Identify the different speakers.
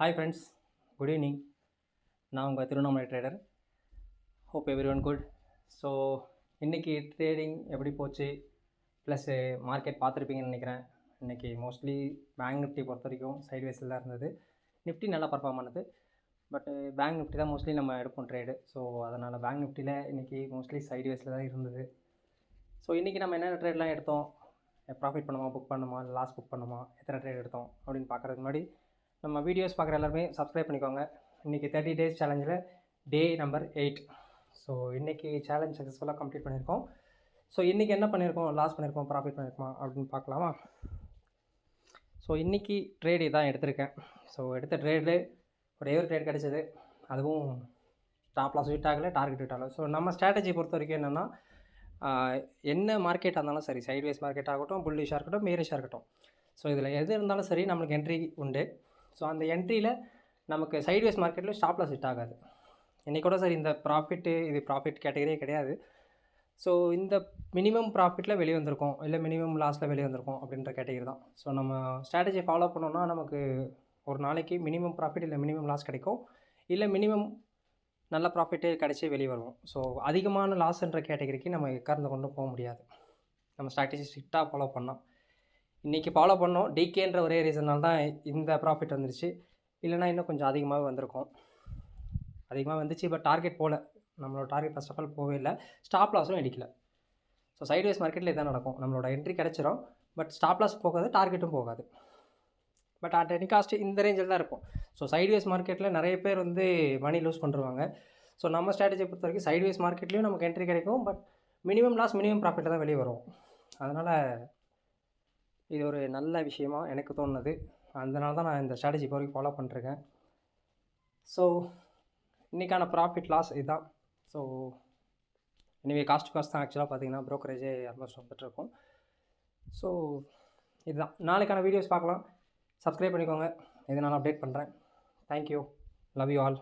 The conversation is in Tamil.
Speaker 1: Hi friends, good evening. நான் உங்கள் Tiruvannamalai trader. Hope every one good. So இன்றைக்கி ட்ரேடிங் எப்படி போச்சு ப்ளஸ் மார்க்கெட் பார்த்துருப்பீங்கன்னு நினைக்கிறேன். இன்றைக்கி மோஸ்ட்லி பேங்க் நிஃப்டி பொறுத்த வரைக்கும் சைட்வேஸில் தான் இருந்தது. நிஃப்டி நல்லா பர்ஃபார்ம் பண்ணுது. பட் பேங்க் நிஃப்டி தான் மோஸ்ட்லி நம்ம எடுப்போம் ட்ரேடு. ஸோ அதனால் பேங்க் நிஃப்டியில் இன்றைக்கி மோஸ்ட்லி சைட்வேஸில் தான் இருந்தது. ஸோ இன்றைக்கி நம்ம என்னென்ன ட்ரேட்லாம் எடுத்தோம், ப்ராஃபிட் பண்ணுமா, புக் பண்ணுமா, லாஸ் புக் பண்ணுமா, எத்தனை ட்ரேட் எடுத்தோம் அப்படின்னு பார்க்குறதுக்கு முன்னாடி நம்ம வீடியோஸ் பார்க்குற எல்லாருமே சப்ஸ்கிரைப் பண்ணிக்கோங்க. இன்றைக்கி 30 days சேலஞ்சில் டே நம்பர் 8. ஸோ இன்றைக்கி சேலஞ்ச் சக்ஸஸ்ஃபுல்லாக கம்ப்ளீட் பண்ணியிருக்கோம். ஸோ இன்றைக்கி என்ன பண்ணியிருக்கோம், லாஸ் பண்ணியிருக்கோம், ப்ராஃபிட் பண்ணியிருக்கோம் அப்படின்னு பார்க்கலாமா? ஸோ இன்றைக்கி ட்ரேடு தான் எடுத்திருக்கேன். ஸோ எடுத்த ட்ரேடில் ஒரே ஒரு ட்ரேட் கிடச்சிது. அதுவும் டாப் லாஸ் ஹிட் ஆகலை, டார்கெட் ஹிட் ஆகலை. ஸோ நம்ம ஸ்ட்ராட்டஜி பொறுத்த வரைக்கும் என்னென்னா, என்ன மார்க்கெட்டாக இருந்தாலும் சரி, சைட்வேஸ் மார்க்கெட் ஆகட்டும், புல்லிஷாக இருக்கட்டும், மேரிஷாக இருக்கட்டும், ஸோ இதில் எது இருந்தாலும் சரி நம்மளுக்கு என்ட்ரி உண்டு. ஸோ அந்த என்ட்ரியில் நமக்கு சைட்வேஸ் மார்க்கெட்டில் ஸ்டாப் லாஸ் ஹிட் ஆகாது. இன்றைக்கி கூட சரி, இந்த ப்ராஃபிட்டு இது ப்ராஃபிட் கேட்டகரியே கிடையாது. ஸோ இந்த மினிமம் ப்ராஃபிட்டில் வெளியே வந்திருக்கோம், இல்லை மினிமம் லாஸில் வெளியே வந்திருக்கோம் அப்படின்ற கேட்டகரி தான். ஸோ நம்ம ஸ்ட்ராட்டஜி ஃபாலோ பண்ணோன்னா நமக்கு ஒரு நாளைக்கு மினிமம் ப்ராஃபிட் இல்லை மினிமம் லாஸ் கிடைக்கும், இல்லை மினிமம் நல்ல ப்ராஃபிட்டே கிடச்சி வெளியே வருவோம். ஸோ அதிகமான லாஸ்ன்ற கேட்டகரிக்கு நம்ம எக்கார்ந்து கொண்டு போக முடியாது. நம்ம ஸ்ட்ராட்டஜி ஸ்ட்ரிக்டாக ஃபாலோ பண்ணோம். இன்றைக்கி ஃபாலோ பண்ணோம். டிகேன்ற ஒரே ரீசனால் தான் இந்த ப்ராஃபிட் வந்துருச்சு. இல்லைனா இன்னும் கொஞ்சம் அதிகமாகவே வந்திருக்கும். அதிகமாக வந்துச்சு, பட் டார்கெட் போகல. நம்மளோட டார்கெட் ஃபஸ்ட் ஆஃப் ஆல் போகவே இல்லை. ஸ்டாப் லாஸும் அடிக்கல. ஸோ சைட்வேஸ் மார்க்கெட்டில் இதான் நடக்கும். நம்மளோட என்ட்ரி கிடச்சிரும், பட் ஸ்டாப் லாஸ் போகாது, டார்கெட்டும் போகாது. பட் அட் எனி காஸ்ட் இந்த ரேஞ்சில் தான் இருப்போம். ஸோ சைட்வேஸ் மார்க்கெட்டில் நிறைய பேர் மணி லூஸ் பண்ணுறாங்க. ஸோ நம்ம ஸ்ட்ராட்டஜியை பொறுத்த வரைக்கும் சைட்வேஸ் மார்க்கெட்லேயும் நமக்கு என்ட்ரி கிடைக்கும், பட் மினிமம் லாஸ் மினிமம் ப்ராஃபிட்டில் தான் வெளியே வரும். அதனால் இது ஒரு நல்ல விஷயமா எனக்கு தோணுது. அதனால தான் நான் இந்த ஸ்ட்ராட்டஜி இப்போ வரைக்கும் ஃபாலோ பண்ணிருக்கேன். ஸோ இன்றைக்கான ப்ராஃபிட் லாஸ் இதுதான். ஸோ எனிவே காஸ்ட் தான் ஆக்சுவலாக பார்த்தீங்கன்னா ப்ரோக்கரேஜே ஆல்மோஸ்ட் வந்துட்டுருக்கும். ஸோ இதுதான். நாளைக்கான வீடியோஸ் பார்க்கலாம். சப்ஸ்கிரைப் பண்ணிக்கோங்க. இதனால் அப்டேட் பண்ணுறேன். தேங்க்யூ. Love you all.